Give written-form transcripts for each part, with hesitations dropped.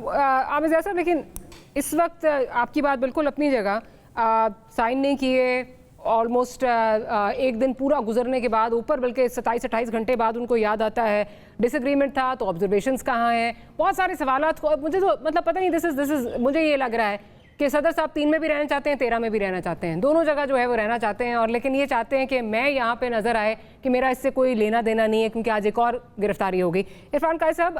आमिर ज़ैद साहब, लेकिन इस वक्त आपकी बात बिल्कुल अपनी जगह, साइन नहीं किए, ऑलमोस्ट एक दिन पूरा गुजरने के बाद, ऊपर बल्कि 27-28 घंटे बाद उनको याद आता है डिसएग्रीमेंट था, तो ऑब्जर्वेशंस कहाँ हैं, बहुत सारे सवालात। मुझे तो मतलब पता नहीं, दिस इज मुझे ये लग रहा है कि सदर साहब 3 में भी रहना चाहते हैं, 13 में भी रहना चाहते हैं, दोनों जगह जो है वो रहना चाहते हैं, और लेकिन ये चाहते हैं कि मैं यहाँ पे नजर आए कि मेरा इससे कोई लेना देना नहीं है, क्योंकि आज एक और गिरफ्तारी होगी। इरफान काजी साहब,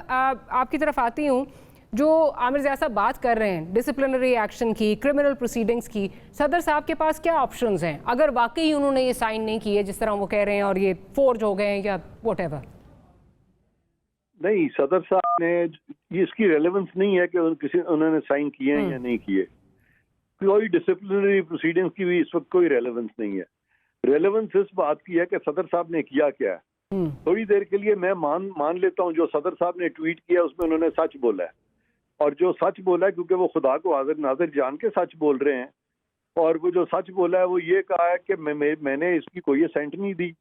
आपकी तरफ आती हूँ। जो आमिर ज़ैद साहब बात कर रहे हैं डिसिप्लिनरी एक्शन की, क्रिमिनल प्रोसीडिंग्स की, सदर साहब के पास क्या ऑप्शंस हैं अगर वाकई उन्होंने ये साइन नहीं किए जिस तरह वो कह रहे हैं, और ये फोर्ज हो गए हैं या व्हाटएवर? नहीं, सदर साहब ने, ये इसकी रेलेवेंस नहीं है कि उन्होंने साइन किए हैं या नहीं किए। कोई डिसिप्लिनरी प्रोसीडिंग्स की भी इस वक्त कोई रेलेवेंस नहीं है। रेलेवेंस इस बात की है कि सदर साहब ने किया क्या है। थोड़ी देर के लिए मैं मान लेता हूँ जो सदर साहब ने ट्वीट किया उसमें उन्होंने सच बोला है, और जो सच बोला है क्योंकि वो खुदा को हाजिर नाजिर जान के सच बोल रहे हैं, और वो जो सच बोला है वो ये कहा है कि मैंने इसकी कोई असेंट नहीं दी,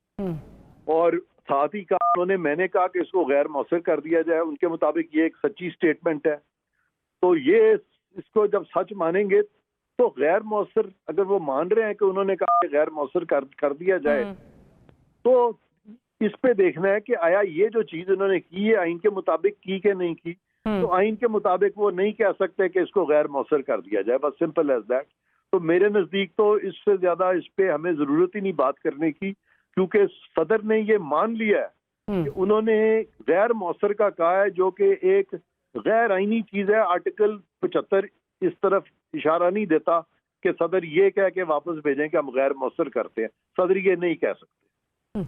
और साथ ही कहा उन्होंने, मैंने कहा कि इसको गैर मौसर कर दिया जाए। उनके मुताबिक ये एक सच्ची स्टेटमेंट है। तो ये इसको जब सच मानेंगे तो गैर मौसर, अगर वो मान रहे हैं कि उन्होंने कहा कि गैर मौसर कर दिया जाए, तो इस पे देखना है कि आया ये जो चीज उन्होंने की है आइन के मुताबिक की कि नहीं की। तो आइन के मुताबिक वो नहीं कह सकते कि इसको गैर मौसर कर दिया जाए, बस सिंपल एज दैट। तो मेरे नजदीक तो इससे ज्यादा इस पे हमें जरूरत ही नहीं बात करने की, क्योंकि सदर ने ये मान लिया है कि उन्होंने गैर मौसर का कहा है, जो कि एक गैर आईनी चीज है। आर्टिकल 75 इस तरफ इशारा नहीं देता कि सदर ये कह के वापस भेजें कि हम गैर मौसर करते हैं। सदर ये नहीं कह सकते।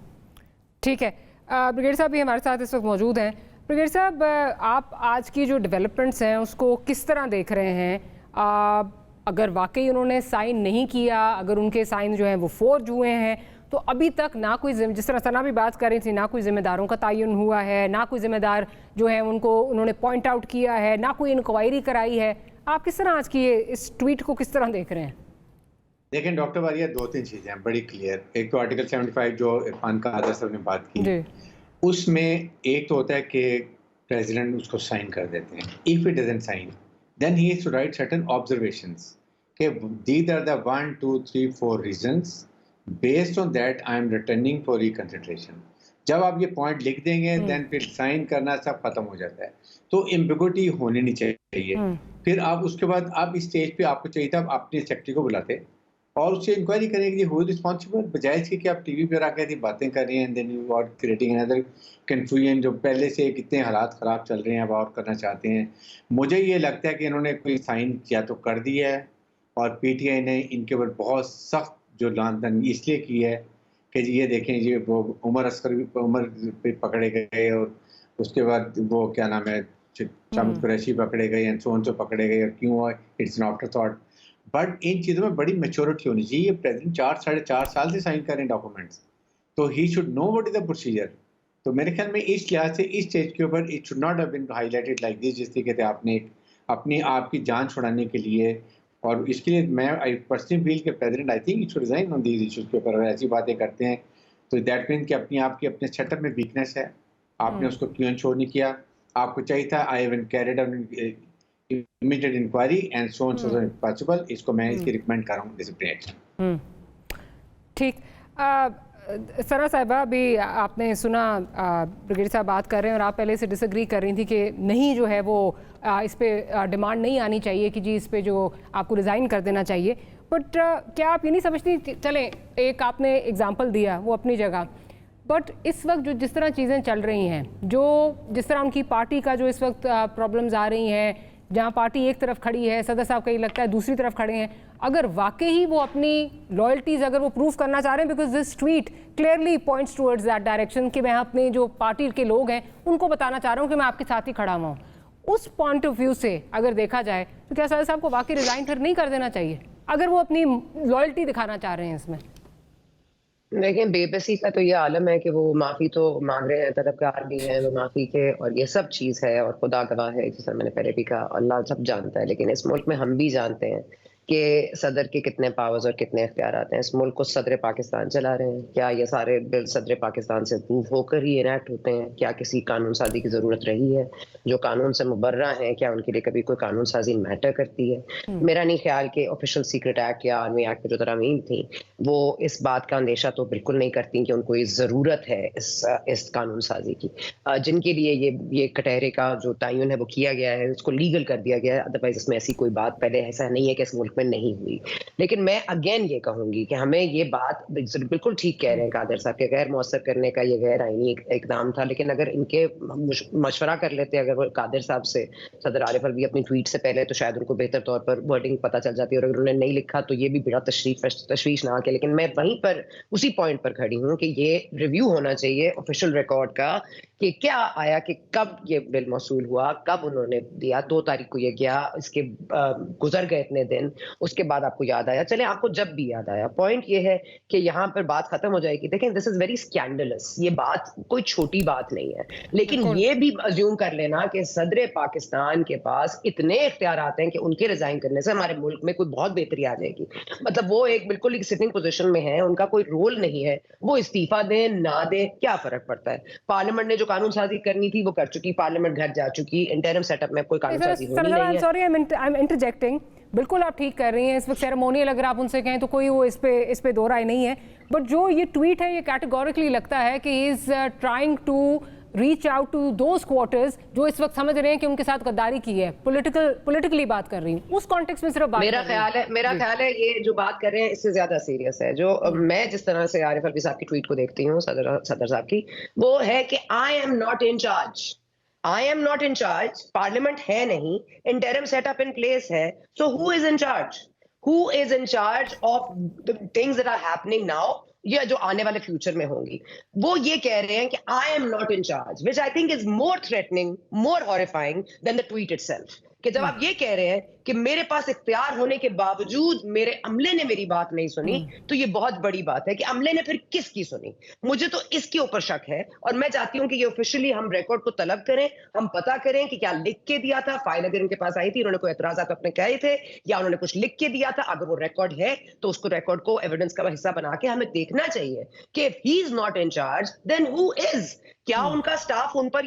ठीक है, ब्रिगेड साहब भी हमारे साथ इस वक्त मौजूद हैं। ब्रिगेड साहब, आप आज की जो डेवलपमेंट्स हैं उसको किस तरह देख रहे हैं? अगर वाकई उन्होंने साइन नहीं किया, अगर उनके साइन जो हैं वो फोर्ज हुए हैं, तो अभी तक ना कोई, जिस तरह सना भी बात कर रही थी, ना कोई जिम्मेदारों का तयन हुआ है, ना कोई जिम्मेदार जो है उनको उन्होंने पॉइंट आउट किया है, ना कोई इंक्वायरी कराई है। आप किस तरह आज की इस ट्वीट को किस तरह देख रहे हैं? देखें डॉक्टर वारिया, 2-3 चीज़ें हैं बड़ी क्लियर। एक तो आर्टिकल 75 जो इरफान कादर साहब ने बात की, उसमें एक तो होता है कि प्रेसिडेंट उसको साइन कर देते हैं। If it doesn't sign, then he is to write certain observations कि these are the 1 2 3 4 reasons, based on that I am returning for reconsideration. जब आप ये पॉइंट लिख देंगे, देन फिर साइन करना सब खत्म हो जाता है। तो एम्बिगुइटी होनी नहीं चाहिए। फिर आप उसके बाद आप इस स्टेज पे आपको चाहिए था, आप अपने सेक्रेटरी को बुलाते और उससे इंक्वायरी करने के लिए हु इज रिस्पॉन्सिबल, बजाय इसके कि आप टीवी पर आकर बातें कर रही हैं, then you are creating another confusion. जो पहले से कितने हालात ख़राब चल रहे हैं, अब और करना चाहते हैं। मुझे ये लगता है कि इन्होंने कोई साइन किया तो कर दिया है, और पीटीआई ने इनके ऊपर बहुत सख्त जो लानतन इसलिए की है कि ये देखें, ये वो उमर अस्कर पे पकड़े गए, और उसके बाद वो क्या नाम है, शामिद कुरैशी पकड़े गए, एंड सो ऑन पकड़े गए, और क्यों, it's an after thought. But in चीज़ों में बड़ी मैच्योरिटी होनी चाहिए। प्रेसिडेंट 4-4.5 साल से साइन कर रहे हैं डॉक्यूमेंट्स, तो he should know what is the procedure. तो मेरे ख्याल में इस लिहाज से इस स्टेज के ऊपर it should not have been highlighted like this, जिस तरीके से आपने अपनी आपकी जान छुड़ाने के लिए, और इसके लिए मैं आई पर्सनली फील कि president I think it should resign on these issues के ऊपर। अगर ऐसी बातें करते हैं तो दैट मीन कि अपने सेटअप में वीकनेस है, आपने उसको क्यों इंश्योर नहीं किया। आपको चाहिए था I have carried out immediate inquiry and so on so possible. इसको मैं इसकी रिकमेंड कर रहा हूँ डिसिप्लिन एक्शन। ठीक, सना साहिबा, अभी आपने सुना ब्रिगेड साहब बात कर रहे हैं, और आप पहले से डिसएग्री कर रही थी कि नहीं जो है वो इस पे डिमांड नहीं आनी चाहिए कि जी इस पे जो आपको रिज़ाइन कर देना चाहिए। बट क्या आप ये नहीं समझती, चलें एक आपने एग्जांपल दिया वो अपनी जगह, बट इस वक्त जो जिस तरह चीज़ें चल रही हैं, जो जिस तरह उनकी पार्टी का जो इस वक्त प्रॉब्लम्स आ रही हैं, जहाँ पार्टी एक तरफ खड़ी है, सदर साहब कहीं लगता है दूसरी तरफ खड़े हैं, अगर वाकई ही वो अपनी लॉयल्टीज अगर वो प्रूव करना चाह रहे हैं, because this tweet clearly points towards that direction कि मैं अपने जो पार्टी के लोग हैं उनको बताना चाह रहा हूँ कि मैं आपके साथ ही खड़ा हुआ हूँ, उस पॉइंट ऑफ व्यू से अगर देखा जाए तो क्या सदर साहब को वाकई रिजाइन फिर नहीं कर देना चाहिए अगर वो अपनी लॉयल्टी दिखाना चाह रहे हैं इसमें? देखिए, बेबसी का तो ये आलम है कि वो माफ़ी तो मांग रहे हैं, तलबगार भी हैं वो माफ़ी के, और ये सब चीज़ है, और खुदा गवाह है, जैसा मैंने पहले भी कहा, अल्लाह सब जानता है। लेकिन इस मुल्क में हम भी जानते हैं कि सदर के कितने पावर्स और कितने इख्तियारात हैं। इस मुल्क को सदर पाकिस्तान चला रहे हैं। क्या ये सारे बिल सदर पाकिस्तान से अप्रूव होकर ही इनैक्ट होते हैं? क्या किसी कानून साजी की ज़रूरत रही है? जो कानून से मुबर्रा हैं, क्या उनके लिए कभी कोई कानून साजी मैटर करती है? मेरा नहीं ख्याल कि ऑफिशियल सीक्रेट एक्ट या आर्मी एक्ट में जो तरमीम थी वो इस बात का अंदेशा तो बिल्कुल नहीं करती कि उनको ज़रूरत है इस कानून साजी की। जिनके लिए ये कटहरे का जो तयन है वो किया गया है, उसको लीगल कर दिया गया है। अदरवाइज इसमें ऐसी कोई बात पहले ऐसा नहीं है कि इस मुल्क में नहीं हुई। लेकिन मैं अगेन ये कहूंगी कि हमें ये बात बिल्कुल ठीक कह रहे हैं कादर साहब के गैर मौसर करने का ये गैर आईनी इकदाम था। लेकिन अगर इनके मशवरा कर लेते अगर वो कादिर साहब से, सदर आरिफ अलवी अपनी ट्वीट से पहले, तो शायद उनको बेहतर तौर पर वर्डिंग पता चल जाती है। और अगर उन्होंने नहीं लिखा तो ये भी बड़ा तशवीशनाक है। लेकिन मैं वहीं पर उसी पॉइंट पर खड़ी हूँ कि ये रिव्यू होना चाहिए ऑफिशियल रिकॉर्ड का कि क्या आया, कि कब ये बिल मौसूल हुआ, कब उन्होंने दिया। 2 तारीख को ये गया, इसके गुजर गए इतने दिन, उसके बाद आपको याद आया। चले आपको जब भी याद आया, पॉइंट ये है कि यहाँ पर बात खत्म हो जाएगी। देखें, दिस इज वेरी स्कैंडलस। ये बात कोई छोटी बात नहीं है। लेकिन ये भी अज्यूम कर लेना कि सदर पाकिस्तान के पास इतने इख्तियारात हैं कि उनके रिजाइन करने से हमारे मुल्क में कोई बहुत बेहतरी आ जाएगी। मतलब वो एक बिल्कुल एक सिटिंग पोजीशन में है, उनका कोई रोल नहीं है। वो इस्तीफा दें ना दें, क्या फर्क पड़ता है? पार्लियामेंट ने जो कानून साजी करनी थी वो कर चुकी, पार्लियामेंट घर जा चुकी, इंटरिम सेटअप में कोई कानून साजी होनी नहीं है। Sorry, I am interjecting. बिल्कुल आप ठीक कर रही हैं। इस वक्त सेरेमोनियल अगर आप उनसे कहें तो कोई वो इस पे दो राय नहीं है। बट जो ये ट्वीट है ये कैटेगोरिकली लगता है कि he is trying to reach out to those quarters जो इस वक्त समझ रहे हैं कि उनके साथ गद्दारी की है। पॉलिटिकली बात कर रही हूँ, उस कॉन्टेक्स्ट में सिर्फ बात मेरा ख्याल है ये जो बात कर रहे हैं इससे ज्यादा सीरियस है। जो मैं जिस तरह से आरिफ अलवी साहब की ट्वीट को देखती हूँ, सदर साहब की, वो है कि आई am not in charge. I am not in charge. Parliament है नहीं, interim setup in place है. So who is in charge? Who is in charge of the things that are happening now? या जो आने वाले फ्यूचर में होंगी, वो ये कह रहे हैं कि I am not in charge, which I think is more threatening, more horrifying than the tweet itself. कि जब आप ये कह रहे हैं कि मेरे पास इख्तियार होने के बावजूद मेरे अमले ने मेरी बात नहीं सुनी, तो ये बहुत बड़ी बात है कि अमले ने फिर किसकी सुनी। मुझे तो इसके ऊपर शक है और मैं चाहती हूँ कि ये ऑफिशियली हम रिकॉर्ड को तलब करें, हम पता करें कि क्या लिख के दिया था। फाइल अगर उनके पास आई थी, उन्होंने कोई एतराज़ात अपने कहे थे या उन्होंने कुछ लिख के दिया था, अगर वो रिकॉर्ड है तो उसको रिकॉर्ड को एविडेंस का हिस्सा बना के हमें देखना चाहिए कि if he is not in charge then who is. क्या उनका स्टाफ उन पर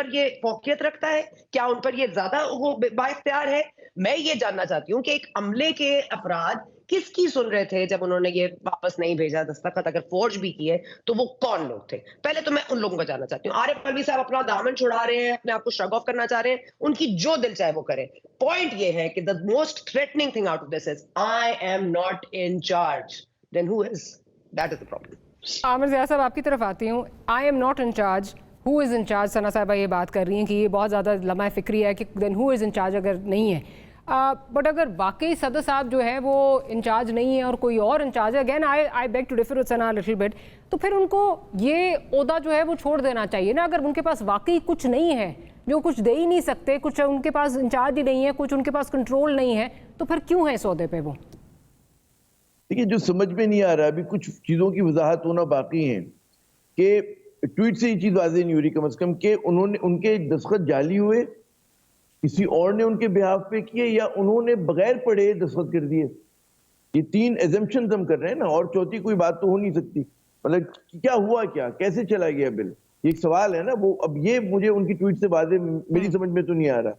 ये फौकियत रखता है? क्या उन पर ये ज्यादा वो बाइख्तियार है? मैं ये जानना चाहती हूँ कि एक अमले के अफराद किसकी सुन रहे थे जब उन्होंने ये वापस नहीं भेजा दस्तखत, अगर फोर्ज भी किए तो वो कौन लोग थे? पहले तो मैं उन लोगों को जानना चाहती हूँ। आरिफ अलवी साहब अपना दामन छुड़ा रहे हैं, अपने आप को श्रग ऑफ करना चाह रहे हैं, उनकी जो दिल चाहे वो करें। पॉइंट ये है कि the most threatening thing out of this is I am not in charge, then who is? That is the problem. Aamir Zia साहब आपकी तरफ आती हूँ। I am not in charge, who is in charge? Sana साहिबा ये बात कर रही हैं कि ये बहुत ज़्यादा लम्हा फिक्री है कि then who is in charge अगर नहीं है। बट अगर वाकई सदर साहब जो है वो इंचार्ज नहीं है और कोई और इंचार्ज है, again I beg to differ with सना लिटिल बिट, तो फिर उनको ये ओहदा जो है वो छोड़ देना चाहिए ना। अगर उनके पास वाकई कुछ नहीं है, जो कुछ दे ही नहीं सकते, कुछ उनके पास इंचार्ज ही नहीं है, कुछ उनके पास कंट्रोल नहीं है, तो फिर क्यों है इस ओहदे पे वो? देखिए, जो समझ में नहीं आ रहा, अभी कुछ चीज़ों की वजाहत होना बाकी है कि ट्वीट से ये चीज़ वाज़ेह नहीं हो रही कम से कम कि उनके दस्तखत जाली हुए, किसी और ने उनके बिहाफ पे किए, या उन्होंने बगैर पढ़े दस्तखत कर दिए। ये 3 एजम्पशंस हम कर रहे हैं ना, और चौथी कोई बात तो हो नहीं सकती। मतलब क्या हुआ, क्या कैसे चला गया बिल, ये एक सवाल है ना। वो अब ये मुझे उनकी ट्वीट से वाज़ेह मेरी समझ में तो नहीं आ रहा।